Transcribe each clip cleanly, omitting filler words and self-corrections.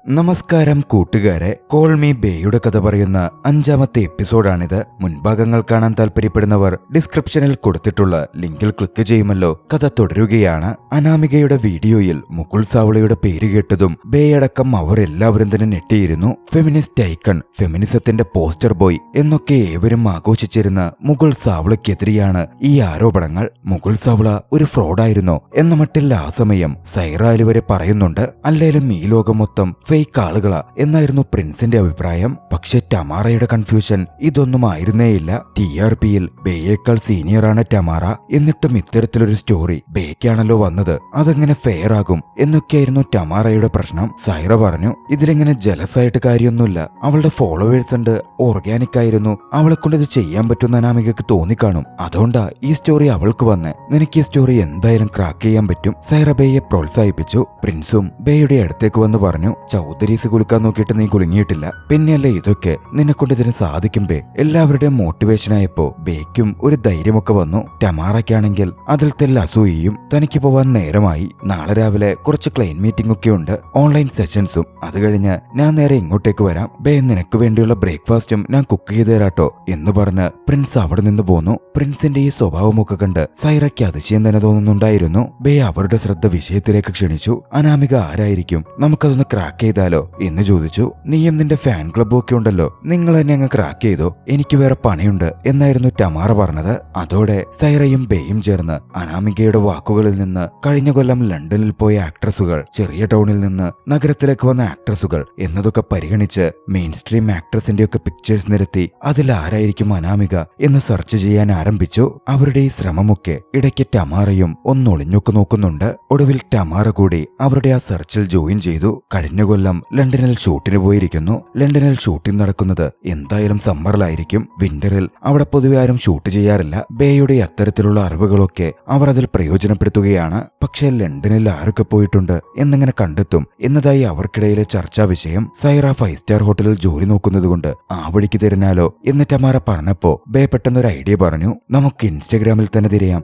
നമസ്കാരം കൂട്ടുകാരെ, call me ബേയുടെ കഥ പറയുന്ന 5ാമത്തെ എപ്പിസോഡാണിത്. മുൻഭാഗങ്ങൾ കാണാൻ താല്പര്യപ്പെടുന്നവർ ഡിസ്ക്രിപ്ഷനിൽ കൊടുത്തിട്ടുള്ള ലിങ്കിൽ ക്ലിക്ക് ചെയ്യുമല്ലോ. കഥ തുടരുകയാണ്. അനാമികയുടെ വീഡിയോയിൽ മുകുൾ സാവളയുടെ പേര് കേട്ടതും ബേയടക്കം അവർ എല്ലാവരും തന്നെ ഞെട്ടിയിരുന്നു. ഫെമിനിസ്റ്റ് ഐക്കൺ, ഫെമിനിസത്തിന്റെ പോസ്റ്റർ ബോയ് എന്നൊക്കെ ഏവരും ആഘോഷിച്ചിരുന്ന മുകുൾ സാവളയ്ക്കെതിരെയാണ് ഈ ആരോപണങ്ങൾ. മുകുൾ സാവള ഒരു ഫ്രോഡായിരുന്നോ എന്ന മട്ടിൽ ആ സമയം സൈറ അലി വരെ പറയുന്നുണ്ട്. അല്ലേലും ഈ ലോകം മൊത്തം ഫേക്ക് ആളുകളാ എന്നായിരുന്നു പ്രിൻസിന്റെ അഭിപ്രായം. പക്ഷെ ടമാറയുടെ കൺഫ്യൂഷൻ ഇതൊന്നും ആയിരുന്നേയില്ല. TRPയിൽ ബേയേക്കാൾ സീനിയറാണ് ടമാറ. എന്നിട്ടും ഇത്തരത്തിലൊരു സ്റ്റോറി ബേക്കാണല്ലോ വന്നത്, അതെങ്ങനെ ഫെയർ ആകും എന്നൊക്കെയായിരുന്നു ടമാറയുടെ പ്രശ്നം. സൈറ പറഞ്ഞു, ഇതിലെങ്ങനെ ജലസായിട്ട് കാര്യമൊന്നുമില്ല, അവളുടെ ഫോളോവേഴ്സ് ഉണ്ട്, ഓർഗാനിക് ആയിരുന്നു, അവളെ കൊണ്ട് ഇത് ചെയ്യാൻ പറ്റുന്ന അനാമികക്ക് തോന്നിക്കാണും, അതുകൊണ്ടാ ഈ സ്റ്റോറി അവൾക്ക് വന്ന്. നിനക്ക് ഈ സ്റ്റോറി എന്തായാലും ക്രാക്ക് ചെയ്യാൻ പറ്റും. സൈറ ബേയെ പ്രോത്സാഹിപ്പിച്ചു. പ്രിൻസും ബേയുടെ അടുത്തേക്ക് വന്ന് പറഞ്ഞു, ചൗധരീസ് കുലുക്കാൻ നോക്കിയിട്ട് നീ കുലുങ്ങിയിട്ടില്ല, പിന്നെയല്ലേ ഇതൊക്കെ, നിന്നെ കൊണ്ട് ഇതിന് സാധിക്കും ബേ. എല്ലാവരുടെയും മോട്ടിവേഷനായപ്പോ ബേക്കും ഒരു ധൈര്യമൊക്കെ വന്നു. ടമാറയ്ക്കാണെങ്കിൽ അതിൽ തെല്ല അസൂയയും. തനിക്ക് പോവാൻ നേരമായി, നാളെ രാവിലെ കുറച്ച് ക്ലൈൻ മീറ്റിംഗ് ഒക്കെ ഉണ്ട്, ഓൺലൈൻ സെഷൻസും. അത് കഴിഞ്ഞ് ഞാൻ നേരെ ഇങ്ങോട്ടേക്ക് വരാം. ബേ, നിനക്ക് വേണ്ടിയുള്ള ബ്രേക്ക്ഫാസ്റ്റും ഞാൻ കുക്ക് ചെയ്ത് തരാട്ടോ എന്ന് പറഞ്ഞ് പ്രിൻസ് അവിടെ നിന്ന് പോന്നു. പ്രിൻസിന്റെ ഈ സ്വഭാവമൊക്കെ കണ്ട് സൈറയ്ക്ക് അതിശയം തന്നെ തോന്നുന്നുണ്ടായിരുന്നു. ബേ അവരുടെ ശ്രദ്ധ വിഷയത്തിലേക്ക് ക്ഷണിച്ചു. അനാമിക ആരായിരിക്കും, നമുക്കതൊന്ന് ക്രാക്ക് ചെയ്താലോ എന്ന് ചോദിച്ചു. നീയും നിന്റെ ഫാൻ ക്ലബും ഒക്കെ ഉണ്ടല്ലോ, നിങ്ങൾ തന്നെ അങ്ങ് ക്രാക്ക് ചെയ്തോ, എനിക്ക് വേറെ പണിയുണ്ട് എന്നായിരുന്നു ടമാറ പറഞ്ഞത്. അതോടെ സൈറയും ബേയും ചേർന്ന് അനാമികയുടെ വാക്കുകളിൽ നിന്ന് കഴിഞ്ഞ കൊല്ലം ലണ്ടനിൽ പോയ ആക്ട്രസുകൾ, ചെറിയ ടൗണിൽ നിന്ന് നഗരത്തിലേക്ക് വന്ന ആക്ട്രസുകൾ എന്നതൊക്കെ പരിഗണിച്ച് മെയിൻ സ്ട്രീം ആക്ട്രസിന്റെ ഒക്കെ പിക്ചേഴ്സ് നിരത്തി അതിൽ ആരായിരിക്കും അനാമിക എന്ന് സെർച്ച് ചെയ്യാൻ ആരംഭിച്ചു. അവരുടെ ഈ ശ്രമമൊക്കെ ഇടയ്ക്ക് ടമാറയും ഒന്നൊളിഞ്ഞൊക്കെ നോക്കുന്നുണ്ട്. ഒടുവിൽ ടമാറ കൂടി അവരുടെ ആ സെർച്ചിൽ ജോയിൻ ചെയ്തു. കഴിഞ്ഞ കൊല്ലം ലണ്ടനിൽ ഷൂട്ടിന് പോയിരിക്കുന്നു. ലണ്ടനിൽ ഷൂട്ടിംഗ് നടക്കുന്നത് എന്തായാലും സമ്മറിലായിരിക്കും. വിന്ററിൽ അവിടെ പൊതുവെ ആരും ഷൂട്ട് ചെയ്യാറില്ല. ബേയുടെ അത്തരത്തിലുള്ള അറിവുകളൊക്കെ അവർ അതിൽ പ്രയോജനപ്പെടുത്തുകയാണ്. പക്ഷേ ലണ്ടനിൽ ആരൊക്കെ പോയിട്ടുണ്ട് എന്നിങ്ങനെ കണ്ടെത്തും എന്നതായി അവർക്കിടയിലെ ചർച്ചാ വിഷയം. സൈറ 5 സ്റ്റാർ ഹോട്ടലിൽ ജോലി നോക്കുന്നതുകൊണ്ട് ആ വഴിക്ക് തിരിഞ്ഞാലോ എന്ന് ടമാറ പറഞ്ഞപ്പോ ബേ പെട്ടെന്നൊരു ഐഡിയ പറഞ്ഞു, നമുക്ക് ഇൻസ്റ്റഗ്രാമിൽ തന്നെ തിരയാം.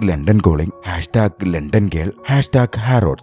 #London calling, #London girl, #Harrods,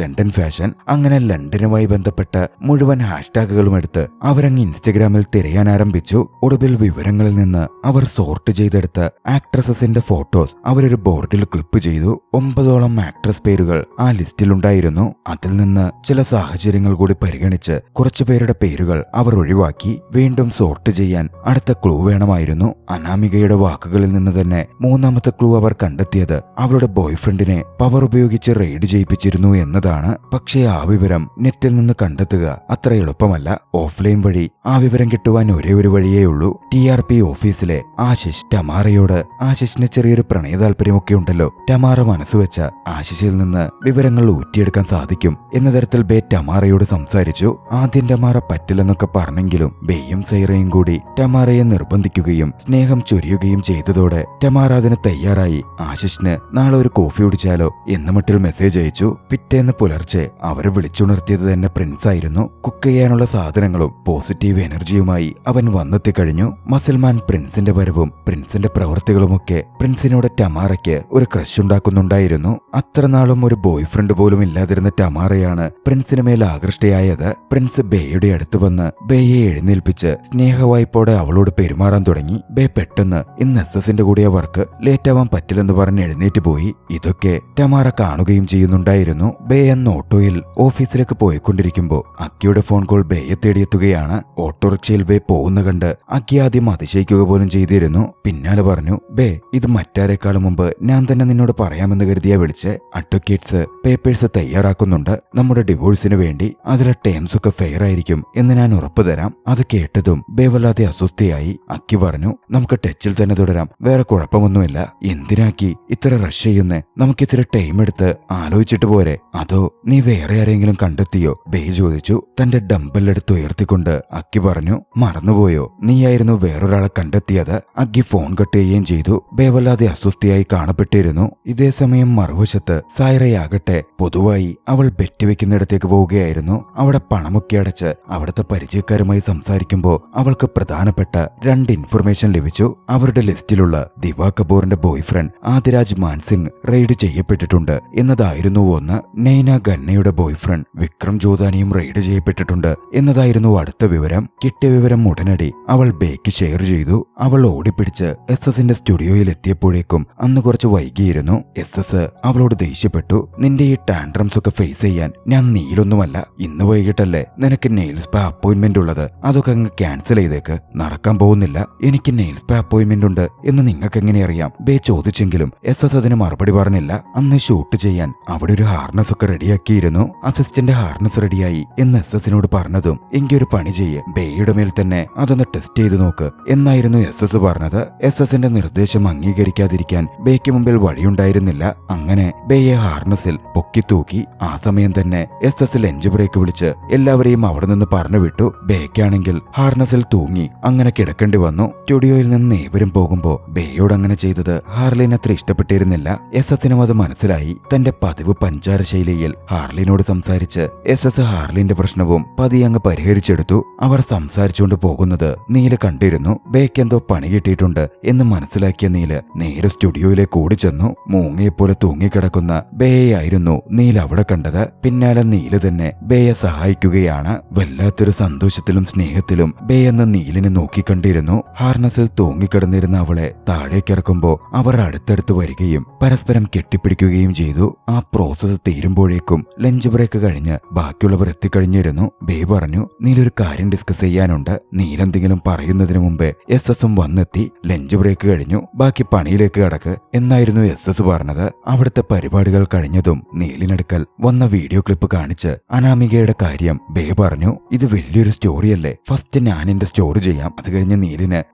#London fashion. അങ്ങനെ ലണ്ടനുമായി ബന്ധപ്പെട്ട മുഴുവൻ ഹാഷ്ടാഗുകളും എടുത്ത് അവരങ്ങ് ഇൻസ്റ്റഗ്രാമിൽ തിരയാൻ ആരംഭിച്ചു. ഒടുവിൽ വിവരങ്ങളിൽ നിന്ന് അവർ സോർട്ട് ചെയ്തെടുത്ത ആക്ട്രസസിന്റെ ഫോട്ടോസ് അവരൊരു ബോർഡിൽ ക്ലിപ്പ് ചെയ്തു. 9ഓളം ആക്ട്രസ് പേരുകൾ ആ ലിസ്റ്റിലുണ്ടായിരുന്നു. അതിൽ നിന്ന് ചില സാഹചര്യങ്ങൾ കൂടി പരിഗണിച്ച് കുറച്ചു പേരുടെ പേരുകൾ അവർ ഒഴിവാക്കി. വീണ്ടും സോർട്ട് ചെയ്യാൻ അടുത്ത ക്ലൂ വേണമായിരുന്നു. അനാമികയുടെ വാക്കുകളിൽ നിന്ന് തന്നെ 3ാമത്തെ ക്ലൂ അവർ കണ്ടെത്തിയത് അവളുടെ ബോയ്ഫ്രണ്ടിനെ പവർ ഉപയോഗിച്ച് റെയ്ഡ് ചെയ്യിപ്പിച്ചിരുന്നു എന്നതാണ്. പക്ഷേ ആ വിവരം നെറ്റിൽ നിന്ന് കണ്ടെത്തുക അത്ര എളുപ്പമല്ല. ഓഫ്ലൈൻ വഴി ആ വിവരം കിട്ടുവാൻ ഒരേ ഒരു വഴിയേ ഉള്ളൂ. TRP ഓഫീസിലെ ആശിഷ്. ടമാറയോട് ആശിഷിന് ചെറിയൊരു പ്രണയ താല്പര്യമൊക്കെ ഉണ്ടല്ലോ. ടമാറ മനസ്സുവെച്ച ആശിഷിൽ നിന്ന് വിവരങ്ങൾ ഊറ്റിയെടുക്കാൻ സാധിക്കും എന്ന തരത്തിൽ ബേ ടമാറയോട് സംസാരിച്ചു. ആദ്യം ടമാറ പറ്റില്ലെന്നൊക്കെ പറഞ്ഞെങ്കിലും ബേയും സൈറയും കൂടി ടമാറയെ നിർബന്ധിക്കുകയും സ്നേഹം ചൊരിയുകയും ചെയ്തതോടെ ടമാറ അതിന് തയ്യാറായി. ആശിഷിന് നാളെ ഒരു കോഫി കുടിച്ചാലോ എന്ന മട്ടിൽ മെസ്സേജ് അയച്ചു. പിറ്റേന്ന് പുലർച്ചെ അവരെ വിളിച്ചുണർത്തിയത് തന്നെ പ്രിൻസ് ആയിരുന്നു. കുക്ക് ചെയ്യാനുള്ള സാധനങ്ങളും പോസിറ്റീവ് എനർജിയുമായി അവൻ വന്നെത്തിക്കഴിഞ്ഞു. മസിൽമാൻ പ്രിൻസിന്റെ വരവും പ്രിൻസിന്റെ പ്രവൃത്തികളുമൊക്കെ പ്രിൻസിനോട് ടമാറയ്ക്ക് ഒരു ക്രഷ് ഉണ്ടാക്കുന്നുണ്ടായിരുന്നു. അത്ര നാളും ഒരു ബോയ് ഫ്രണ്ട് പോലും ഇല്ലാതിരുന്ന ടമാറയാണ് പ്രിൻസിന് മേൽ ആകൃഷ്ടയായത്. പ്രിൻസ് ബേയുടെ അടുത്ത് വന്ന് ബേയെ എഴുന്നേൽപ്പിച്ച് സ്നേഹവായ്പോടെ അവളോട് പെരുമാറാൻ തുടങ്ങി. ബേ പെട്ടെന്ന് ഇന്ന് SS-ന്റെ കൂടിയ വർക്ക് ലേറ്റ് ആവാൻ പറ്റില്ലെന്ന് പറഞ്ഞ് എഴുന്നേറ്റ് പോയി. ഇതൊക്കെ ടമാറ കാണുകയും ചെയ്യുന്നുണ്ടായിരുന്നു. ബേ എന്ന ഓട്ടോയിൽ ഓഫീസിലേക്ക് പോയിക്കൊണ്ടിരിക്കുമ്പോ അക്കിയുടെ ഫോൺ കോൾ ബേയെ തേടിയെത്തുകയാണ്. ഓട്ടോറിക്ഷയിൽ ബേ പോകുന്ന കണ്ട് അക്കി ആദ്യം അതിശയിക്കുക പോലും ചെയ്തിരുന്നു. പിന്നാലെ പറഞ്ഞു, ബേ, ഇത് മറ്റാരെക്കാളും മുമ്പ് ഞാൻ തന്നെ നിന്നോട് പറയാമെന്ന് കരുതിയാ വിളിച്ച്. അഡ്വക്കേറ്റ്സ് പേപ്പേഴ്സ് തയ്യാറാക്കുന്നുണ്ട് നമ്മുടെ ഡിവോഴ്സിന് വേണ്ടി. അതിലെ ടേംസ് ഒക്കെ ഫെയർ ആയിരിക്കും എന്ന് ഞാൻ ഉറപ്പു തരാം. അത് കേട്ടതും ബേ വല്ലാതെ അസ്വസ്ഥയായി. അക്കി പറഞ്ഞു, നമുക്ക് ടച്ചിൽ തന്നെ തുടരാം, വേറെ കുഴപ്പമൊന്നുമില്ല. എന്തിനാക്കി ഇത്ര റഷ് ചെയ്യുന്നേ, നമുക്കിത്തിരി ടൈം എടുത്ത് ആലോചിച്ചിട്ട് പോരെ, അതോ നീ വേറെ ആരെങ്കിലും കണ്ടെത്തിയോ? ബേ ചോദിച്ചു. തന്റെ ഡംബലെടുത്ത് ഉയർത്തിക്കൊണ്ട് അക്കി പറഞ്ഞു, മറന്നുപോയോ, നീയായിരുന്നു വേറൊരാളെ കണ്ടെത്തിയത്. അക്കി ഫോൺ കട്ട് ചെയ്യുകയും ചെയ്തു. ബേ വല്ലാതെ അസ്വസ്ഥയായി കാണപ്പെട്ടിരുന്നു. ഇതേ സമയം മറുവശത്ത് സൈറയാകട്ടെ പൊതുവായി അവൾ ബെറ്റ് വെക്കുന്നിടത്തേക്ക് പോവുകയായിരുന്നു. അവിടെ പണമൊക്കെ അടച്ച് അവിടുത്തെ പരിചയക്കാരുമായി സംസാരിക്കുമ്പോൾ അവൾക്ക് പ്രധാനപ്പെട്ട 2 ഇൻഫർമേഷൻ ലഭിച്ചു. അവരുടെ ലിസ്റ്റിലുള്ള ദിവാ കപൂറിന്റെ ബോയ്ഫ്രണ്ട് ആദിരാജ് മാൻസിംഗ് റെയ്ഡ് ചെയ്യപ്പെട്ടിട്ടുണ്ട് എന്നതായിരുന്നു ഒന്ന്. നൈന ഖന്നയുടെ ബോയ്ഫ്രണ്ട് വിക്രം ജ്യോതാനിയും റെയ്ഡ് ചെയ്യപ്പെട്ടിട്ടുണ്ട് എന്നതായിരുന്നു അടുത്ത വിവരം. കിട്ടിയ വിവരം ഉടനടി അവൾ ബേക്ക് ഷെയർ ചെയ്തു. അവൾ ഓടിപ്പിടിച്ച് SS-ന്റെ സ്റ്റുഡിയോയിൽ എത്തിയപ്പോഴേക്കും അന്ന് കുറച്ച് വൈകിയിരുന്നു. SS അവളോട് ദേഷ്യപ്പെട്ടു. നിന്റെ ഈ ടാൻഡ്രംസ് ഒക്കെ ഫേസ് ചെയ്യാൻ ഞാൻ നീലൊന്നുമല്ല. ഇന്ന് വൈകിട്ടല്ലേ നിനക്ക് നെയിൽ സ്പാ അപ്പോയിന്റ്മെന്റ് ഉള്ളത്, അതൊക്കെ അങ്ങ് ക്യാൻസൽ ചെയ്തേക്ക്. നടക്കാൻ പോകുന്നില്ല. എനിക്ക് നെയിൽ സ്പാ അപ്പോയിന്റ്മെന്റ് ഉണ്ട് എന്ന് നിങ്ങൾക്ക് എങ്ങനെ അറിയാം? ബേ ചോദിച്ചെങ്കിലും SS അതിന് മറുപടി പറഞ്ഞില്ല. അന്ന് ഷൂട്ട് ചെയ്യാൻ അവിടെ ഒരു ഹാർനസ് ഒക്കെ റെഡിയാക്കിയിരുന്നു. അസിസ്റ്റന്റ് ഹാർനസ് റെഡിയായി എന്ന് SS-നോട് പറഞ്ഞതും എങ്കിൽ ഒരു പണി ചെയ്യ്, ബേയുടെ മേൽ തന്നെ അതൊന്ന് ടെസ്റ്റ് ചെയ്ത് നോക്ക് എന്നായിരുന്നു SS പറഞ്ഞത്. SS-ന്റെ നിർദ്ദേശം അംഗീകരിക്കാതിരിക്കാൻ ബേക്ക് മുമ്പിൽ വഴിയുണ്ടായിരുന്നില്ല. അങ്ങനെ ബേയെ ഹാർനസിൽ പൊക്കി തൂക്കി. ആ സമയം തന്നെ SS ലഞ്ച് ബ്രേക്ക് വിളിച്ച് എല്ലാവരെയും അവിടെ നിന്ന് പറഞ്ഞു വിട്ടു. ബേക്കാണെങ്കിൽ ഹാർനസിൽ തൂങ്ങി അങ്ങനെ കിടക്കേണ്ടി വന്നു. സ്റ്റുഡിയോയിൽ നിന്ന് ഏവരും പോകുമ്പോ ബേയോട് അങ്ങനെ ചെയ്തത് ഹാർലിൻ അത്ര ഇഷ്ടപ്പെട്ടിരുന്നില്ല. SS-നും അത് മനസ്സിലായി. തന്റെ പതിവ് പഞ്ചാര ശൈലിയിൽ ഹാർലിനോട് സംസാരിച്ച് SS ഹാർലിന്റെ പ്രശ്നവും പതിയെ അങ്ങ് പരിഹരിച്ചെടുത്തു. അവർ സംസാരിച്ചുകൊണ്ട് പോകുന്നത് നീല കണ്ടിരുന്നു. ബേക്ക് എന്തോ പണി കിട്ടിയിട്ടുണ്ട് എന്ന് മനസ്സിലാക്കിയ നീല നേരെ സ്റ്റുഡിയോയിലേക്ക് ഓടി ചെന്നു. മൂങ്ങയെപ്പോലെ തൂങ്ങിക്കിടക്കുന്ന ബേയായിരുന്നു നീല അവിടെ കണ്ടത്. പിന്നാലെ നീല തന്നെ ബേയെ സഹായിക്കുകയാണ്. വല്ലാത്തൊരു സന്തോഷത്തിലും സ്നേഹത്തിലും ബേ എന്ന നീലിനെ നോക്കിക്കണ്ടിരുന്നു. ഹാർനസിൽ തൂങ്ങിക്കിടന്നിരുന്ന അവളെ താഴേക്കിറക്കുമ്പോ അവർ അടുത്തടുത്ത് വരികയും പരസ്പരം കെട്ടിപ്പിടിക്കുകയും ചെയ്തു. ആ പ്രോസസ് തീരുമ്പോഴേക്കും ലഞ്ച് ബ്രേക്ക് കഴിഞ്ഞ് ബാക്കിയുള്ളവർ എത്തിക്കഴിഞ്ഞിരുന്നു. ബേ പറഞ്ഞു, നീലൊരു കാര്യം ഡിസ്കസ് ചെയ്യാനുണ്ട്. നീലെന്തെങ്കിലും പറയുന്നതിന് മുമ്പേ SS-ഉം വന്നെത്തി. ലഞ്ച് ബ്രേക്ക് കഴിഞ്ഞു, ബാക്കി പണിയിലേക്ക് കടക്ക് എന്നായിരുന്നു SS പറഞ്ഞത്. അവിടുത്തെ പരിപാടികൾ കഴിഞ്ഞതും നീലിനടുക്കൽ വന്ന വീഡിയോ ക്ലിപ്പ് കാണിച്ച് അനാമികയുടെ കാര്യം ബേ പറഞ്ഞു. ഇത് വലിയൊരു സ്റ്റോറിയല്ലേ, ഫസ്റ്റ് ഞാൻ എന്റെ സ്റ്റോറി ചെയ്യാം, അത് കഴിഞ്ഞ്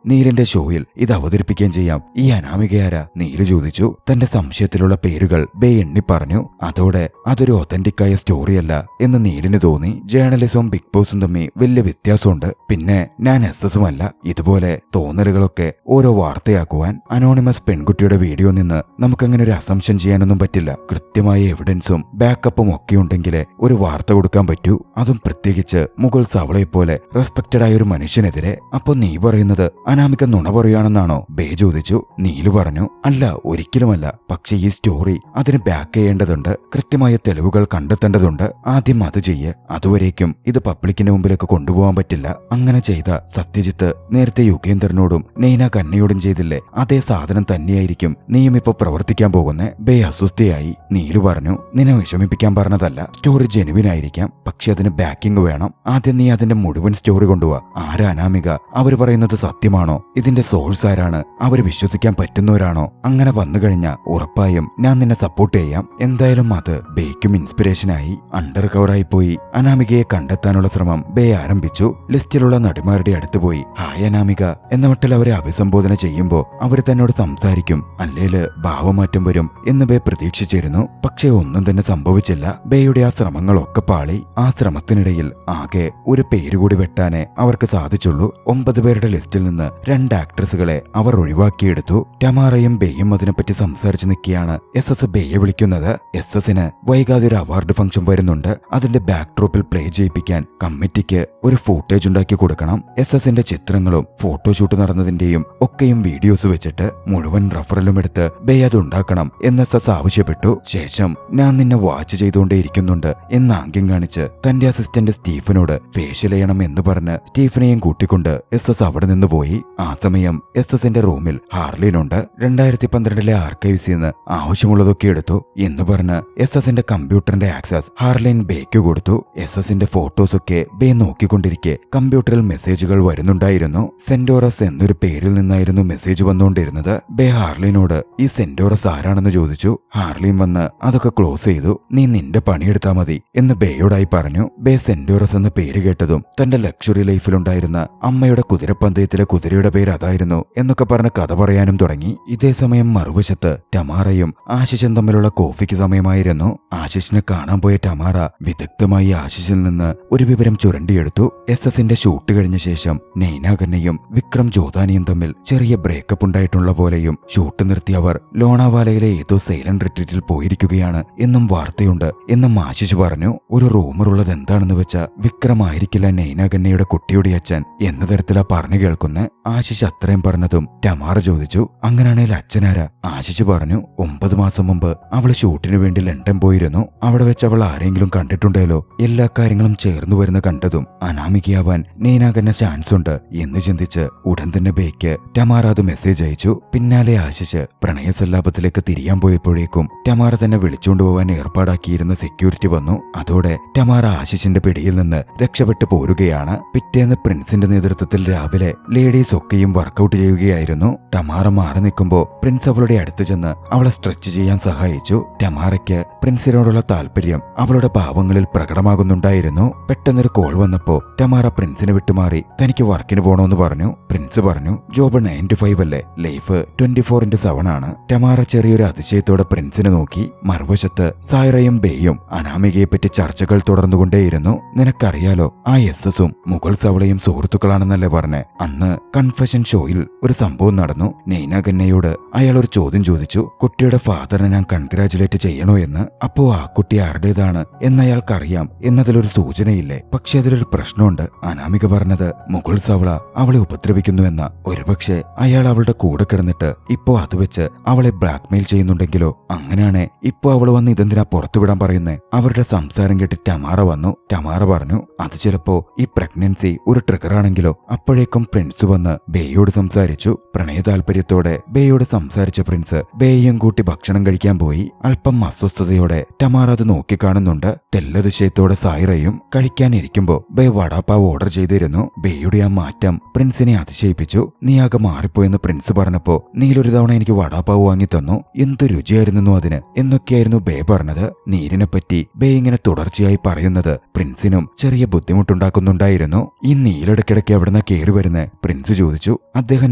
നീലിന്റെ ഷോയിൽ ഇത് അവതരിപ്പിക്കുകയും ചെയ്യാം. ഈ അനാമികയാരാ? നീല് ചോദിച്ചു. തന്റെ സംശയത്തിലുള്ള പേരുകൾ ബേ എണ്ണി പറഞ്ഞു. അതോടെ അതൊരു ഒതന്റിക്കായ സ്റ്റോറിയല്ല എന്ന് നീലിന് തോന്നി. ജേർണലിസവും ബിഗ് ബോസും തമ്മിൽ വലിയ വ്യത്യാസമുണ്ട്. പിന്നെ ഞാൻ SS-ഉം അല്ല. ഇതുപോലെ തോന്നലുകളൊക്കെ ഓരോ വാർത്തയാക്കുവാൻ അനോണിമസ് പെൺകുട്ടിയുടെ വീഡിയോ നിന്ന് നമുക്കങ്ങനെ ഒരു അസംഷൻ ചെയ്യാനൊന്നും പറ്റില്ല. കൃത്യമായ എവിഡൻസും ബാക്കപ്പും ഒക്കെ ഉണ്ടെങ്കിലേ ഒരു വാർത്ത കൊടുക്കാൻ പറ്റൂ. അതും പ്രത്യേകിച്ച് മുഗൾ സവളയെപ്പോലെ റെസ്പെക്റ്റഡ് ആയ ഒരു മനുഷ്യനെതിരെ. അപ്പൊ നീ പറയുന്നത് അനാമിക നുണ പറയുകയാണെന്നാണോ? ബേ ചോദിച്ചു. നീലു പറഞ്ഞു, അല്ല, ഒരിക്കലുമല്ല. പക്ഷെ ഈ സ്റ്റോറി അതിന് ബാക്ക് ചെയ്യേണ്ടതുണ്ട്. കൃത്യമായ തെളിവുകൾ കണ്ടെത്തേണ്ടതുണ്ട്. ആദ്യം അത് ചെയ്യ്. അതുവരേക്കും ഇത് പബ്ലിക്കിന്റെ മുമ്പിലേക്ക് കൊണ്ടുപോകാൻ പറ്റില്ല. അങ്ങനെ ചെയ്ത സത്യജിത്ത് നേരത്തെ യുഗേന്ദ്രനോടും നെയ്ന കന്നയോടും ചെയ്തില്ലേ, അതേ സാധനം തന്നെയായിരിക്കും നീയും ഇപ്പൊ പ്രവർത്തിക്കാൻ പോകുന്നേ. ബേ അസ്വസ്ഥയായി. നീലു പറഞ്ഞു, നിന്നെ വിഷമിപ്പിക്കാൻ പറഞ്ഞതല്ല. സ്റ്റോറി ജെനുവിനായിരിക്കാം, പക്ഷെ അതിന് ബാക്കിംഗ് വേണം. ആദ്യം നീ അതിന്റെ മുഴുവൻ സ്റ്റോറി കൊണ്ടുപോവാ. ആരാ അനാമിക? അവര് പറയുന്നത് സത്യമാണോ? ഇതിന്റെ സോഴ്സ് ആരാണ്? അവര് വിശ്വസിക്കാൻ പറ്റുന്നവരാണോ? അങ്ങനെ വന്നു കഴിഞ്ഞാൽ ഉറപ്പായും ഞാൻ നിന്നെ സപ്പോർട്ട് ചെയ്യാം. എന്തായാലും അത് ബേക്കും ഇൻസ്പിറേഷനായി. അണ്ടർ കവറായി പോയി അനാമികയെ കണ്ടെത്താനുള്ള ശ്രമം ബേ ആരംഭിച്ചു. ലിസ്റ്റിലുള്ള നടിമാരുടെ അടുത്ത് പോയി ഹായ് അനാമിക എന്ന മട്ടിൽ അവരെ അഭിസംബോധന ചെയ്യുമ്പോ അവര് തന്നോട് സംസാരിക്കും, അല്ലേല് ഭാവമാറ്റം വരും എന്ന് ബേ പ്രതീക്ഷിച്ചിരുന്നു. പക്ഷെ ഒന്നും തന്നെ സംഭവിച്ചില്ല. ബേയുടെ ആ ശ്രമങ്ങളൊക്കെ പാളി. ആ ശ്രമത്തിനിടയിൽ ആകെ ഒരു പേരുകൂടി വെട്ടാനേ അവർക്ക് സാധിച്ചുള്ളൂ. 9 പേരുടെ ലിസ്റ്റിൽ നിന്ന് 2 ആക്ട്രസുകളെ അവർ ഒഴിവാക്കിയെടുത്തു. ടമാറയും ബേയും അതിനെപ്പറ്റി സംസാരിച്ച് നിൽക്കുകയാണ്. SS ബേയെ വിളിക്കുന്നത്. SS-ന് വൈകാതെ ഒരു അവാർഡ് ഫംഗ്ഷൻ വരുന്നുണ്ട്. അതിന്റെ ബാക്ക് ഡ്രോപ്പിൽ പ്ലേ ചെയ്യിപ്പിക്കാൻ കമ്മിറ്റിക്ക് ഒരു ഫൂട്ടേജ് ഉണ്ടാക്കി കൊടുക്കണം. SS-ന്റെ ചിത്രങ്ങളും ഫോട്ടോഷൂട്ട് നടന്നതിന്റെയും ഒക്കെയും വീഡിയോസ് വെച്ചിട്ട് മുഴുവൻ റഫറലും എടുത്ത് ബേ അത് ഉണ്ടാക്കണം എന്ന് SS ആവശ്യപ്പെട്ടു. ശേഷം ഞാൻ നിന്നെ വാച്ച് ചെയ്തുകൊണ്ടേയിരിക്കുന്നുണ്ട് എന്ന് ആംഗ്യം കാണിച്ച് തന്റെ അസിസ്റ്റന്റ് സ്റ്റീഫനോട് ഫേഷ്യൽ ചെയ്യണം എന്ന് പറഞ്ഞ് സ്റ്റീഫനെയും കൂട്ടിക്കൊണ്ട് SS അവിടെ നിന്ന് പോയി. ആ സമയം SS-ന്റെ റൂമിൽ ഹാർലിനുണ്ട്. 2012 ആർക്കൈവ്സിൽ നിന്ന് ആവശ്യമുള്ളതൊക്കെ എടുത്തു എന്ന് പറഞ്ഞ് SS-ന്റെ കമ്പ്യൂട്ടറിന്റെ ആക്സസ് ഹാർലിൻ ബേക്ക് കൊടുത്തു. SS-ന്റെ ഫോട്ടോസൊക്കെ ബേ നോക്കിക്കൊണ്ടിരിക്കെ കമ്പ്യൂട്ടറിൽ മെസ്സേജുകൾ വരുന്നുണ്ടായിരുന്നു. സെന്റോറസ് എന്നൊരു പേരിൽ നിന്നായിരുന്നു മെസ്സേജ് വന്നുകൊണ്ടിരുന്നത്. ബേ ഹാർലിനോട് ഈ സെന്റോറസ് ആരാണെന്ന് ചോദിച്ചു. ഹാർലിൻ വന്ന് അതൊക്കെ ക്ലോസ് ചെയ്തു. നീ നിന്റെ പണിയെടുത്താ മതി എന്ന് ബേയോടായി പറഞ്ഞു. ബേ സെന്റോറസ് എന്ന പേര് കേട്ടതും തന്റെ ലക്ഷറി ലൈഫിലുണ്ടായിരുന്ന അമ്മയുടെ കുതിരപ്പന്തയത്തിലെ കുതിരയുടെ പേര് അതായിരുന്നു എന്നൊക്കെ പറഞ്ഞ് കഥ പറയാനും തുടങ്ങി. ഇതേ സമയം മറുവശത്ത് ടമാറയും ആശിഷും തമ്മിലുള്ള കോഫിക്ക് സമയമായിരുന്നു. ആശിഷിനെ കാണാൻ പോയ ടമാറ വിദഗ്ധമായി ആശിഷിൽ നിന്ന് ഒരു വിവരം ചുരണ്ടിയെടുത്തു. SS-ന്റെ ഷൂട്ട് കഴിഞ്ഞ ശേഷം നെയ്ന കന്നയും വിക്രം ജ്യോതാനിയും തമ്മിൽ ചെറിയ ബ്രേക്കപ്പ് ഉണ്ടായിട്ടുള്ള പോലെയും ഷൂട്ട് നിർത്തി അവർ ലോണാവാലയിലെ ഏതോ സൈലന്റ് റിട്രീറ്റിൽ പോയിരിക്കുകയാണ് എന്നും വാർത്തയുണ്ട് എന്നും ആശിഷ് പറഞ്ഞു. ഒരു റൂമറുള്ളത് എന്താണെന്ന് വെച്ചാ വിക്രം ആയിരിക്കില്ല നെയ്ന കന്നയുടെ കുട്ടിയുടെ അച്ഛൻ എന്ന തരത്തിലാ പറഞ്ഞു കേൾക്കുന്നെ. ആശിഷ് അത്രയും പറഞ്ഞതും ടമാറ ചോദിച്ചു, അങ്ങനെയാണെങ്കിൽ അച്ഛനാരാ? ആശിഷ് പറഞ്ഞു, 9 മാസം മുമ്പ് അവള് ഷൂട്ടിനു വേണ്ടി ലണ്ടൻ പോയിരുന്നു. അവിടെ വെച്ച് അവൾ ആരെങ്കിലും കണ്ടിട്ടുണ്ട് ഇതിലൂടെയല്ലോ എല്ലാ കാര്യങ്ങളും ചേർന്നു വരുന്ന കണ്ടതും അനാമികയാവാൻ നീനാകന്നെ ചാൻസ് ഉണ്ട് എന്ന് ചിന്തിച്ച് ഉടൻ തന്നെ ബേയ്ക്ക് ടമാറ അത് മെസ്സേജ് അയച്ചു. പിന്നാലെ ആശിഷ് പ്രണയസല്ലാപത്തിലേക്ക് തിരിയാൻ പോയപ്പോഴേക്കും ടമാറ തന്നെ വിളിച്ചുകൊണ്ടുപോകാൻ ഏർപ്പാടാക്കിയിരുന്ന സെക്യൂരിറ്റി വന്നു. അതോടെ ടമാറ ആശിഷിന്റെ പിടിയിൽ നിന്ന് രക്ഷപ്പെട്ടു പോരുകയാണ്. പിറ്റേന്ന് പ്രിൻസിന്റെ നേതൃത്വത്തിൽ രാവിലെ ലേഡീസ് ഒക്കെയും വർക്കൗട്ട് ചെയ്യുകയായിരുന്നു. ടമാറ മാറി നിൽക്കുമ്പോൾ പ്രിൻസ് അവളുടെ അടുത്ത് ചെന്ന് അവളെ സ്ട്രെച്ച് ചെയ്യാൻ സഹായിച്ചു. ടമാറയ്ക്ക് പ്രിൻസിനോടുള്ള താല്പര്യം അവളുടെ ഭാവങ്ങളിൽ പ്രകടമാകുന്നുണ്ടായിരുന്നു. പെട്ടെന്നൊരു കോൾ വന്നപ്പോ ടമാറ പ്രിൻസിനെ വിട്ടുമാറി തനിക്ക് വർക്കിന് പോണോന്ന് പറഞ്ഞു. പ്രിൻസ് പറഞ്ഞു, ജോബ് 9 to 5 അല്ലേ, ലൈഫ് 24/7 ആണ്. ടമാറ ചെറിയൊരു അതിശയത്തോടെ പ്രിൻസിനെ നോക്കി. മറുവശത്ത് സായറയും ബേയും അനാമികയെപ്പറ്റി ചർച്ചകൾ തുടർന്നുകൊണ്ടേയിരുന്നു. നിനക്കറിയാലോ, ആ എസ്എസും മുഗൾ സവളയും സുഹൃത്തുക്കളാണെന്നല്ലേ പറഞ്ഞേ. അന്ന് കൺഫെഷൻ ഷോയിൽ ഒരു സംഭവം നടന്നു. നെയ്ന ഗന്നയോട് അയാൾ ഒരു ചോദ്യം ചോദിച്ചു, കുട്ടിയുടെ ഫാദറിനെ ഞാൻ കൺഗ്രാജുലേറ്റ് ചെയ്യണോ എന്ന്. അപ്പോ ആ കുട്ടി ആരുടേതാണ് എന്നയാൾക്കറിയാം എന്നതിലൊരു സൂചനയില്ലേ. പക്ഷെ അതിലൊരു പ്രശ്നമുണ്ട്. അനാമിക പറഞ്ഞത് മുഗൾ സവള അവളെ ഉപദ്രവിക്കുന്നു എന്ന. ഒരുപക്ഷെ അയാൾ അവളുടെ കൂടെ കിടന്നിട്ട് ഇപ്പോ അത് വെച്ച് അവളെ ബ്ലാക്ക്മെയിൽ ചെയ്യുന്നുണ്ടെങ്കിലോ. അങ്ങനെയാണെ ഇപ്പോ അവൾ വന്ന് ഇതെന്തിനാ പുറത്തുവിടാൻ പറയുന്നേ. അവരുടെ സംസാരം കേട്ട് ടമാറ വന്നു. ടമാറ പറഞ്ഞു, അത് ചിലപ്പോ ഈ പ്രഗ്നൻസി ഒരു ട്രിഗർ ആണെങ്കിലോ. അപ്പോഴേക്കും പ്രിൻസ് വന്ന് ബേയോട് സംസാരിച്ചു. പ്രണയ താല്പര്യത്തോടെ ബേയോട് സംസാരിച്ച പ്രിൻസ് ബേയും കൂട്ടി ഭക്ഷണം കഴിക്കാൻ പോയി. അല്പം അസ്വസ്ഥതയോടെ ടമാറ അത് നോക്കിക്കാണുന്നുണ്ട്. തെല്ലതിശയത്തോടെ സായിറയും കഴിക്കാനിരിക്കുമ്പോ ബേ വടാപ്പാവ് ഓർഡർ ചെയ്തിരുന്നു. ബേയുടെ ആ മാറ്റം പ്രിൻസിനെ അതിശയിപ്പിച്ചു. നീ ആകെ മാറിപ്പോയെന്ന് പ്രിൻസ് പറഞ്ഞപ്പോ നീലൊരു തവണ എനിക്ക് വടാപ്പാവ് വാങ്ങി തന്നു, എന്ത് രുചിയായിരുന്നു അതിന് എന്നൊക്കെയായിരുന്നു ബേ പറഞ്ഞത്. നീലിനെ പറ്റി ബേ ഇങ്ങനെ തുടർച്ചയായി പറയുന്നത് പ്രിൻസിനും ചെറിയ ബുദ്ധിമുട്ടുണ്ടാക്കുന്നുണ്ടായിരുന്നു. ഈ നീലിടക്കിടയ്ക്ക് എവിടുന്ന കയറി വരുന്നേ, പ്രിൻസ് ചോദിച്ചു. അദ്ദേഹം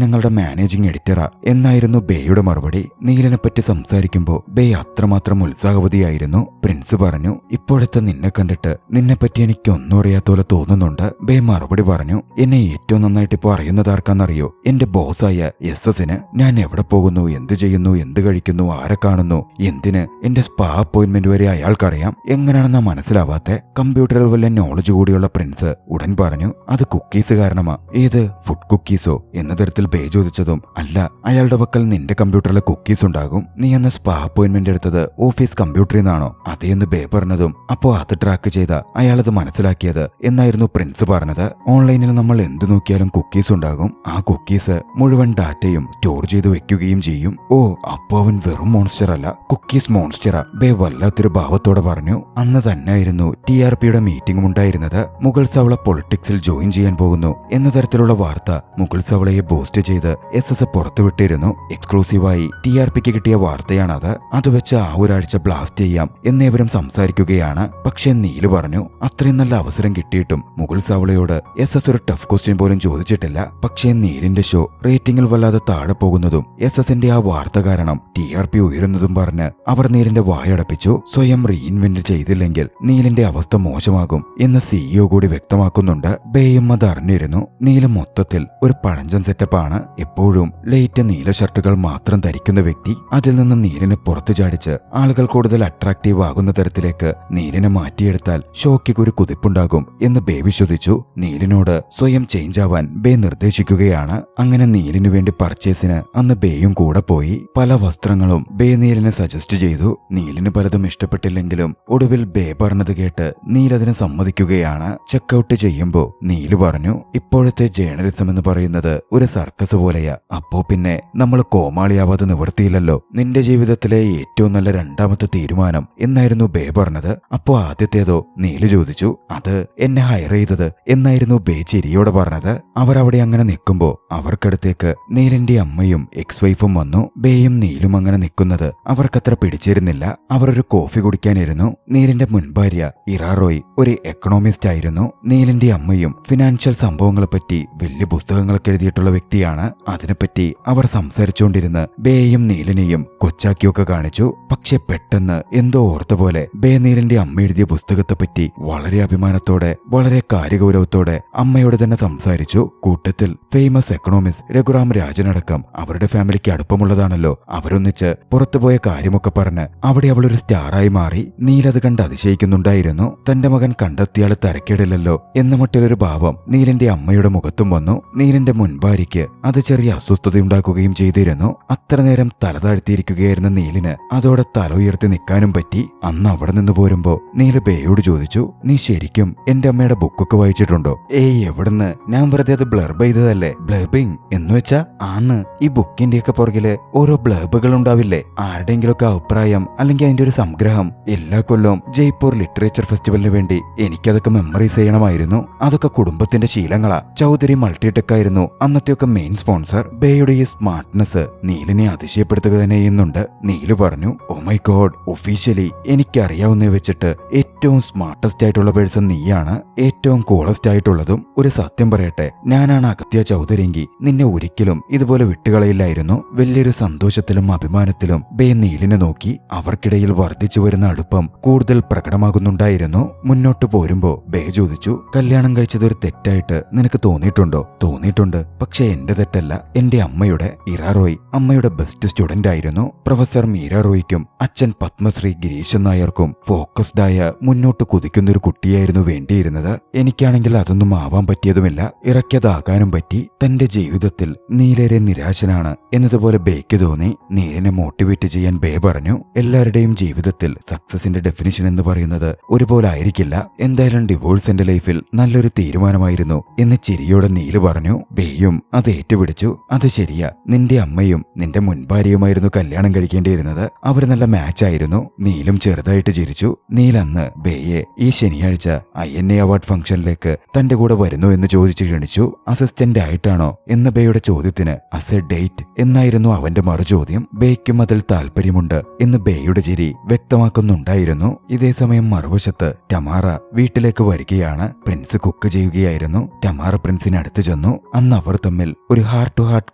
ഞങ്ങളുടെ മാനേജിംഗ് എഡിറ്ററാ എന്നായിരുന്നു ബേയുടെ മറുപടി. നീലിനെ പറ്റി സംസാരിക്കുമ്പോ ബേ അത്രമാത്രം ഉത്സാഹവതിയായിരുന്നു. പ്രിൻസ് പറഞ്ഞു, ഇപ്പോഴത്തെ നിന്നെ കണ്ടിട്ട് നിന്നെപ്പറ്റി എനിക്കൊന്നും അറിയാത്ത പോലെ തോന്നുന്നുണ്ട്. ബേ മറുപടി പറഞ്ഞു, എന്നെ ഏറ്റവും നന്നായിട്ട് ഇപ്പോ അറിയുന്നത് ആർക്കാന്നറിയോ, എന്റെ ബോസായ എസ്എസിന്. ഞാൻ എവിടെ പോകുന്നു, എന്ത് ചെയ്യുന്നു, എന്ത് കഴിക്കുന്നു, ആരെ കാണുന്നു, എന്തിന്, എന്റെ സ്പാ അപ്പോയിന്റ്മെന്റ് വരെ അയാൾക്കറിയാം. എങ്ങനെയാണെന്നാ മനസ്സിലാവാത്തെ. കമ്പ്യൂട്ടറിൽ വല്ല നോളജ് കൂടിയുള്ള പ്രിൻസ് ഉടൻ പറഞ്ഞു, അത് കുക്കീസ് കാരണമാ. ഏത്, ഫുഡ് കുക്കീസോ എന്ന തരത്തിൽ ബേ ചോദിച്ചതും, അല്ല, അയാളുടെ പക്കൽ നിന്റെ കമ്പ്യൂട്ടറിലെ കുക്കീസ് ഉണ്ടാകും. നീ എന്ന സ്പാ അപ്പോയിന്റ്മെന്റ് എടുത്തത് ഓഫീസ് കമ്പ്യൂട്ടറിൽ നിന്നാണോ അതേന്ന് ബേ പറഞ്ഞതും, അപ്പോ അത് ട്രാക്ക് ചെയ്ത അയാളത് മനസ്സിലാക്കിയത് എന്നായിരുന്നു പ്രിൻസ് പറഞ്ഞത്. ഓൺലൈനിൽ നമ്മൾ എന്ത് നോക്കിയാലും കുക്കീസ് ഉണ്ടാകും. ആ കുക്കീസ് മുഴുവൻ ഡാറ്റയും സ്റ്റോർ ചെയ്ത് വെക്കുകയും ചെയ്യും. ഓ, അപ്പോ അവൻ വെറും മോൺസ്റ്റർ അല്ല, കുക്കീസ് മോൺസ്റ്ററാ, ബേ വല്ലാത്തൊരു ഭാവത്തോടെ പറഞ്ഞു. അന്ന് തന്നെയായിരുന്നു TRPയുടെ മീറ്റിംഗും ഉണ്ടായിരുന്നത്. മുഗൾ സവള പൊളിറ്റിക്സിൽ ജോയിൻ ചെയ്യാൻ പോകുന്നു എന്ന തരത്തിലുള്ള വാർത്ത മുഗൾ സവളയെ ബൂസ്റ്റ് ചെയ്ത് SS പുറത്തുവിട്ടിരുന്നു. എക്സ്ക്ലൂസീവായി TRPക്ക് കിട്ടിയ വാർത്തയാണത്. അത് വെച്ച് ആ ഒരാഴ്ച ബ്ലാസ്റ്റ് ചെയ്യാം എന്നേവരും സംസാരിക്കുകയാണ്. പക്ഷെ നീല് പറഞ്ഞു, അത്രയും നല്ല അവസരം കിട്ടിയിട്ടും മുഗൾ സവളയോട് SS ഒരു ടഫ് ക്വസ്റ്റ്യൻ പോലും ചോദിച്ചിട്ടില്ല. പക്ഷേ നീലിന്റെ ഷോ റേറ്റിംഗിൽ വല്ലാതെ താഴെ പോകുന്നതും SSന്റെ ആ വാർത്ത കാരണം TRP ഉയരുന്നതും പറഞ്ഞ് അവർ നീലിന്റെ വായടപ്പിച്ചു. സ്വയം റീഇൻവെന്റ് ചെയ്തില്ലെങ്കിൽ നീലിന്റെ അവസ്ഥ മോശമാകും എന്ന് CEO കൂടി വ്യക്തമാക്കുന്നുണ്ട്. ബേയും അത് അറിഞ്ഞിരുന്നു. നീല് മൊത്തത്തിൽ ഒരു പഴഞ്ചൻ സെറ്റപ്പാണ്. എപ്പോഴും ലൈറ്റ് നീല ഷർട്ടുകൾ മാത്രം ധരിക്കുന്ന വ്യക്തി. അതിൽ നിന്ന് നീലിനെ പുറത്തു ചാടിച്ച് ആളുകൾ കൂടുതൽ അട്രാക്റ്റീവ് ആകുന്ന തരത്തിലേക്ക് നീലിനെ മാറ്റിയെടുത്താൽ ഷോയ്ക്ക് ഒരു കുതിപ്പുണ്ടാകും എന്ന് ബേ വിശ്വസിച്ചു. നീലിനോട് സ്വയം ചേഞ്ച് ആവാൻ ബേ നിർദ്ദേശിക്കുകയാണ്. അങ്ങനെ നീലിനു വേണ്ടി പർച്ചേസിന് അന്ന് ബേയും കൂടെ പോയി. പല വസ്ത്രങ്ങളും ബേ നീലിനെ സജസ്റ്റ് ചെയ്തു. നീലിന് പലതും ഇഷ്ടപ്പെട്ടില്ലെങ്കിലും ഒടുവിൽ ബേ പറഞ്ഞത് കേട്ട് നീലതിനെ സമ്മതിക്കുകയാണ്. ചെക്കൗട്ട് ചെയ്യുമ്പോ നീല് പറഞ്ഞു, ഇപ്പോഴത്തെ ജേർണലിസം എന്ന് പറയുന്നത് ഒരു സർക്കസ് പോലെയാ. അപ്പോ പിന്നെ നമ്മൾ കോമാളിയാവാതെ നിവർത്തിയില്ലല്ലോ. നിന്റെ ജീവിതത്തിലെ ഏറ്റവും നല്ല രണ്ടാമത്തെ തീരുമാനം എന്നായിരുന്നു ബേ പറഞ്ഞത്. അപ്പോ ആദ്യത്തേതോ, നീല് ചോദിച്ചു. അത് എന്നെ ഹയർ ചെയ്തത് എന്നായിരുന്നു ബേ ചിരിയോടെ പറഞ്ഞത്. അവരവിടെ അങ്ങനെ നിൽക്കുമ്പോ അവർക്കടുത്തേക്ക് നീലിന്റെ അമ്മയും എക്സ് വൈഫും വന്നു. ബേയും നീലും അങ്ങനെ നിൽക്കുന്നത് അവർക്കത്ര പിടിച്ചിരുന്നില്ല. അവർ ഒരു കോഫി കുടിക്കാനിരുന്നു. നീലിന്റെ മുൻഭാര്യ ഇറാറോയ് ഒരു എക്കണോമിസ്റ്റ് ആയിരുന്നു. നീലിന്റെ അമ്മയും ഫിനാൻഷ്യൽ സംഭവങ്ങളെപ്പറ്റി വലിയ പുസ്തകങ്ങളൊക്കെ എഴുതിയിട്ടുള്ള വ്യക്തിയാണ്. അതിനെപ്പറ്റി അവർ സംസാരിച്ചുകൊണ്ടിരുന്ന് ബേയും നീലിനെയും കൊച്ചാക്കിയൊക്കെ കാണിച്ചു. പക്ഷെ പെട്ടെന്ന് എന്തോ ഓർത്ത പോലെ ബേ നീലിന്റെ അമ്മ എഴുതിയ പുസ്തകത്തെപ്പറ്റി വളരെ അഭിമാനത്തോടെ വളരെ കാര്യഗൗരവത്തോടെ അമ്മയോട് തന്നെ സംസാരിച്ചു. കൂട്ടത്തിൽ ഫേമസ് എക്കണോമിസ്റ്റ് രഘുറാം രാജനടക്കം അവരുടെ ഫാമിലിക്ക് അടുപ്പമുള്ളതാണല്ലോ. അവരൊന്നിച്ച് പുറത്തുപോയ കാര്യമൊക്കെ പറഞ്ഞ് അവിടെ അവളൊരു സ്റ്റാറായി മാറി. നീലത് കണ്ട് അതിശയിക്കുന്നുണ്ടായിരുന്നു. തന്റെ മകൻ കണ്ടെത്തിയാൾ തരക്കേടില്ലല്ലോ എന്ന മറ്റൊരു ഭാവം നീലിന്റെ അമ്മയുടെ മുഖത്തും വന്നു. നീലിന്റെ മുൻഭാര്യ മുൻഭാര്യയ്ക്ക് അത് ചെറിയ അസ്വസ്ഥതയുണ്ടാക്കുകയും ചെയ്തിരുന്നു. അത്ര നേരം തല താഴ്ത്തിയിരിക്കുകയായിരുന്ന നീലിന് അതോടെ തല ഉയർത്തി നിൽക്കാനും പറ്റി. അന്ന് അവിടെ നിന്ന് പോരുമ്പോ നീല് ബേയോട് ചോദിച്ചു, നീ ശരിക്കും എന്റെ അമ്മയുടെ ബുക്കൊക്കെ വായിച്ചിട്ടുണ്ടോ? ഏയ് എവിടുന്ന്, ഞാൻ വെറുതെ അത് ബ്ലർബ് ചെയ്തതല്ലേ. ബ്ലർബിങ് എന്ന് വെച്ചാ ആന്ന് ഈ ബുക്കിന്റെയൊക്കെ പുറകില് ഓരോ ബ്ലർബുകൾ ഉണ്ടാവില്ലേ, ആരുടെയെങ്കിലൊക്കെ അഭിപ്രായം അല്ലെങ്കിൽ അതിന്റെ ഒരു സംഗ്രഹം. എല്ലാ കൊല്ലവും ജയ്പൂർ ലിറ്ററേച്ചർ ഫെസ്റ്റിവലിന് വേണ്ടി എനിക്കതൊക്കെ മെമ്മറൈസ് ചെയ്യണമായിരുന്നു. അതൊക്കെ കുടുംബത്തിന്റെ ശീലങ്ങളാ. ചൗധരി മൾട്ടിടെക് ആയിരുന്നു അന്നത്തെയൊക്കെ മെയിൻ സ്പോൺസർ. ബേയുടെ ഈ സ്മാർട്ട്നെസ് നീലിനെ അതിശയപ്പെടുത്തുക തന്നെ ചെയ്യുന്നുണ്ട്. നീല് പറഞ്ഞു, ഓ മൈ ഗോഡ്, ഒഫീഷ്യലി എനിക്കറിയാവുന്ന വെച്ചിട്ട് ഏറ്റവും സ്മാർട്ടസ്റ്റ് ആയിട്ടുള്ള പേഴ്സൺ നീയാണ്, ഏറ്റവും കൂളസ്റ്റ് ആയിട്ടുള്ളതും. ഒരു സത്യം പറയട്ടെ, ഞാനാണ് അഗത്യ ചൗധരിയെങ്കിൽ നിന്നെ ഒരിക്കലും ഇതുപോലെ വിട്ടുകളയില്ലായിരുന്നു. വലിയൊരു സന്തോഷത്തിലും അഭിമാനത്തിലും ബേ നീലിനെ നോക്കി. അവർക്കിടയിൽ വർദ്ധിച്ചു വരുന്ന അടുപ്പം കൂടുതൽ പ്രകടമാകുന്നുണ്ടായിരുന്നു. മുന്നോട്ട് പോരുമ്പോ ബേ ചോദിച്ചു, കല്യാണം കഴിച്ചതൊരു തെറ്റായിട്ട് നിനക്ക് തോന്നിയിട്ടുണ്ടോ? തോന്നിയിട്ടുണ്ട്, പക്ഷെ എന്റെ തെറ്റല്ല, എന്റെ അമ്മയുടെ. ഇറാ റോയ് അമ്മയുടെ ബെസ്റ്റ് സ്റ്റുഡന്റ് ആയിരുന്നു. പ്രൊഫസർ മീര റോയ്ക്കും അച്ഛൻ പത്മശ്രീ ഗിരീശൻ നായർക്കും ഫോക്കസ്ഡ് ആയ മുന്നോട്ട് കുതിക്കുന്നൊരു കുട്ടിയായിരുന്നു വേണ്ടിയിരുന്നത്. എനിക്കാണെങ്കിൽ അതൊന്നും ആവാൻ പറ്റിയതുമില്ല, ഇറക്കിയതാകാനും പറ്റി. തന്റെ ജീവിതത്തിൽ നീലേറെ നിരാശനാണ് എന്നതുപോലെ ബേക്ക് തോന്നി. നീലിനെ മോട്ടിവേറ്റ് ചെയ്യാൻ ബേ പറഞ്ഞു, എല്ലാവരുടെയും ജീവിതത്തിൽ സക്സസിന്റെ ഡെഫിനിഷൻ എന്ന് പറയുന്നത് ഒരുപോലെ ആയിരിക്കില്ല. എന്തായാലും ഡിവോഴ്സ് എന്റെ ലൈഫിൽ നല്ലൊരു തീരുമാനമായിരുന്നു എന്ന് ചിരിയോടെ നീല് പറഞ്ഞു. ബേയും അത് ഏറ്റുപിടിച്ചു. അത് ശരിയാ, നിന്റെ അമ്മയും നിന്റെ മുൻഭാര്യയുമായിരുന്നു കല്യാണം കഴിക്കേണ്ടിയിരുന്നത്. അവർ നല്ല മാച്ച് ആയിരുന്നു. നീലും ചെറുതായിട്ട് ചിരിച്ചു. നീലന്ന് ബേയെ ഈ ശനിയാഴ്ച INA അവാർഡ് ഫംഗ്ഷനിലേക്ക് തന്റെ കൂടെ വരുന്നു എന്ന് ചോദിച്ചു ക്ഷണിച്ചു. അസിസ്റ്റന്റ് ആയിട്ടാണോ എന്ന ബേയുടെ ചോദ്യത്തിന് അസ് എ ഡേറ്റ് എന്നായിരുന്നു അവന്റെ മറുചോദ്യം. ബേക്കും അതിൽ താല്പര്യമുണ്ട് എന്ന് ബേയുടെ ചിരി വ്യക്തമാക്കുന്നുണ്ടായിരുന്നു. ഇതേസമയം മറുവശത്ത് ടമാറ വീട്ടിലേക്ക് വരികയാണ്. പ്രിൻസ് കുക്ക് ചെയ്യുകയായിരുന്നു. ടമാറ പ്രിൻസിന് അടുത്ത് ചെന്നു. അന്ന് അവർ തമ്മിൽ ഒരു ഹാർട്ട് ടു ഹാർട്ട്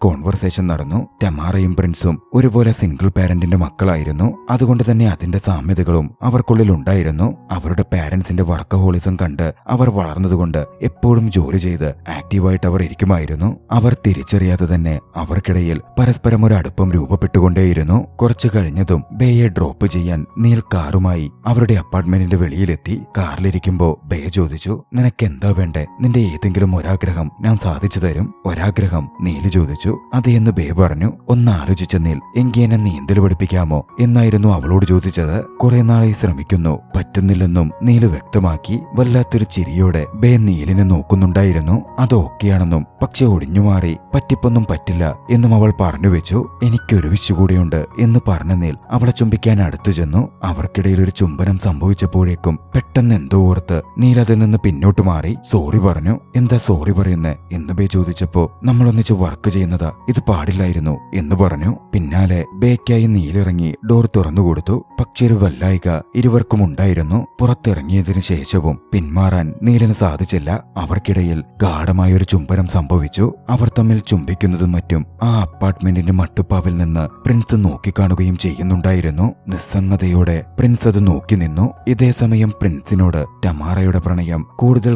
കോൺവെർസേഷൻ നടന്നു. ടമാറയും പ്രിൻസും ഒരുപോലെ സിംഗിൾ പാരന്റിന്റെ മക്കളായിരുന്നു. അതുകൊണ്ട് തന്നെ അതിന്റെ സാമ്യതകളും അവർക്കുള്ളിൽ ഉണ്ടായിരുന്നു. അവരുടെ പാരന്റ്സിന്റെ വർക്കഹോളിസം കണ്ട് അവർ വളർന്നതുകൊണ്ട് എപ്പോഴും ജോലി ചെയ്ത് ആക്റ്റീവായിട്ട് അവർ ഇരിക്കുമായിരുന്നു. അവർ തിരിച്ചറിയാതെ തന്നെ അവർക്കിടയിൽ പരസ്പരം ഒരു അടുപ്പം രൂപപ്പെട്ടുകൊണ്ടേയിരുന്നു. കുറച്ചു കഴിഞ്ഞതും ബേയെ ഡ്രോപ്പ് ചെയ്യാൻ നീൽ കാറുമായി അവരുടെ അപ്പാർട്ട്മെന്റിന്റെ വെളിയിലെത്തി. കാറിലിരിക്കുമ്പോ ബേ ചോദിച്ചു, നിനക്ക് എന്താ വേണ്ടേ? നിന്റെ ഏതെങ്കിലും ഒരാഗ്രഹം ഞാൻ സാധിച്ചു തരും. ഒരാഗ്രഹം? നീല് ചോദിച്ചു. അതെന്ന് ബേ പറഞ്ഞു. ഒന്ന് ആലോചിച്ച നീൽ, എങ്കി എന്നെ നീന്തൽ പഠിപ്പിക്കാമോ എന്നായിരുന്നു അവളോട് ചോദിച്ചത്. കുറെ നാളായി ശ്രമിക്കുന്നു, പറ്റുന്നില്ലെന്നും നീല് വ്യക്തമാക്കി. വല്ലാത്തൊരു ചിരിയോടെ ബേ നീലിനെ നോക്കുന്നുണ്ടായിരുന്നു. അത് ഓക്കെയാണെന്നും പക്ഷെ ഒടിഞ്ഞുമാറി പറ്റിപ്പൊന്നും പറ്റില്ല എന്നും അവൾ പറഞ്ഞു വെച്ചു. എനിക്കൊരു വിശുകൂടിയുണ്ട് എന്ന് പറഞ്ഞ നീൽ അവളെ ചുംബിക്കാൻ അടുത്തു ചെന്നു. അവർക്കിടയിൽ ഒരു ചുംബനം സംഭവിച്ചപ്പോഴേക്കും പെട്ടെന്ന് എന്തോ ഓർത്ത് നീൽ അതിൽ നിന്ന് പിന്നോട്ട് മാറി. സോറി പറഞ്ഞു. എന്താ സോറി പറയുന്നേ എന്ന് ബേ ചോദിച്ചപ്പോ, നമ്മളൊന്നിച്ച് വർക്ക് ചെയ്യുന്നതാ, ഇത് പാടില്ലായിരുന്നു എന്ന് പറഞ്ഞു. പിന്നാലെ ബേക്കായി നീലിറങ്ങി ഡോർ തുറന്നുകൊടുത്തു. പക്ഷെ ഒരു വല്ലായിക ഇരുവർക്കും ഉണ്ടായിരുന്നു. പുറത്തിറങ്ങിയതിനു ശേഷവും പിന്മാറാൻ നീലിന് സാധിച്ചില്ല. അവർക്കിടയിൽ ഗാഢമായൊരു ചുംബനം സംഭവിച്ചു. അവർ തമ്മിൽ ചുംബിക്കുന്നതും മറ്റും ആ അപ്പാർട്ട്മെന്റിന്റെ മട്ടുപ്പാവിൽ നിന്ന് പ്രിൻസ് നോക്കിക്കാണുകയും ചെയ്യുന്നുണ്ടായിരുന്നു. നിസ്സംഗതയോടെ പ്രിൻസ് അത് നോക്കി നിന്നു. ഇതേസമയം പ്രിൻസിനോട് ടമാറയുടെ പ്രണയം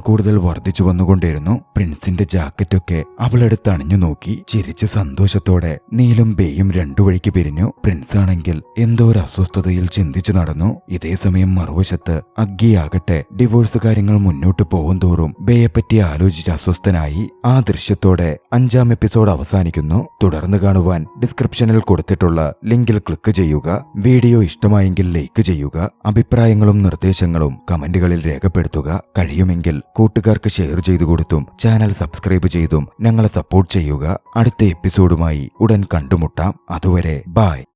കൂടുതൽ വർദ്ധിച്ചു വന്നുകൊണ്ടിരുന്നു. പ്രിൻസിന്റെ ജാക്കറ്റൊക്കെ അവളെടുത്ത് അണിഞ്ഞു നോക്കി. ചിരിച്ച് സന്തോഷത്തോടെ നീലും ബേയും രണ്ടു വഴിക്ക് പിരിഞ്ഞു. പ്രിൻസ് ആണെങ്കിൽ എന്തോ ഒരു അസ്വസ്ഥതയിൽ ചിന്തിച്ചു നടന്നു. ഇതേസമയം മറുവശത്ത് അഗ്ഗിയാകട്ടെ ഡിവോഴ്സ് കാര്യങ്ങൾ മുന്നോട്ട് പോകും തോറും ബേയെപ്പറ്റി ആലോചിച്ച് അസ്വസ്ഥനായി. ആ ദൃശ്യത്തോടെ 5ാം എപ്പിസോഡ് അവസാനിക്കുന്നു. തുടർന്ന് കാണുവാൻ ഡിസ്ക്രിപ്ഷനിൽ കൊടുത്തിട്ടുള്ള ലിങ്കിൽ ക്ലിക്ക് ചെയ്യുക. വീഡിയോ ഇഷ്ടമായെങ്കിൽ ലൈക്ക് ചെയ്യുക. അഭിപ്രായങ്ങളും നിർദ്ദേശങ്ങളും കമന്റുകളിൽ രേഖപ്പെടുത്തുക. കഴിയുമെങ്കിൽ കൂട്ടുകാർക്ക് ഷെയർ ചെയ്തു കൊടുത്തും ചാനൽ സബ്സ്ക്രൈബ് ചെയ്തും ഞങ്ങളെ സപ്പോർട്ട് ചെയ്യുക. അടുത്ത എപ്പിസോഡുമായി ഉടൻ കണ്ടുമുട്ടാം. അതുവരെ ബൈ.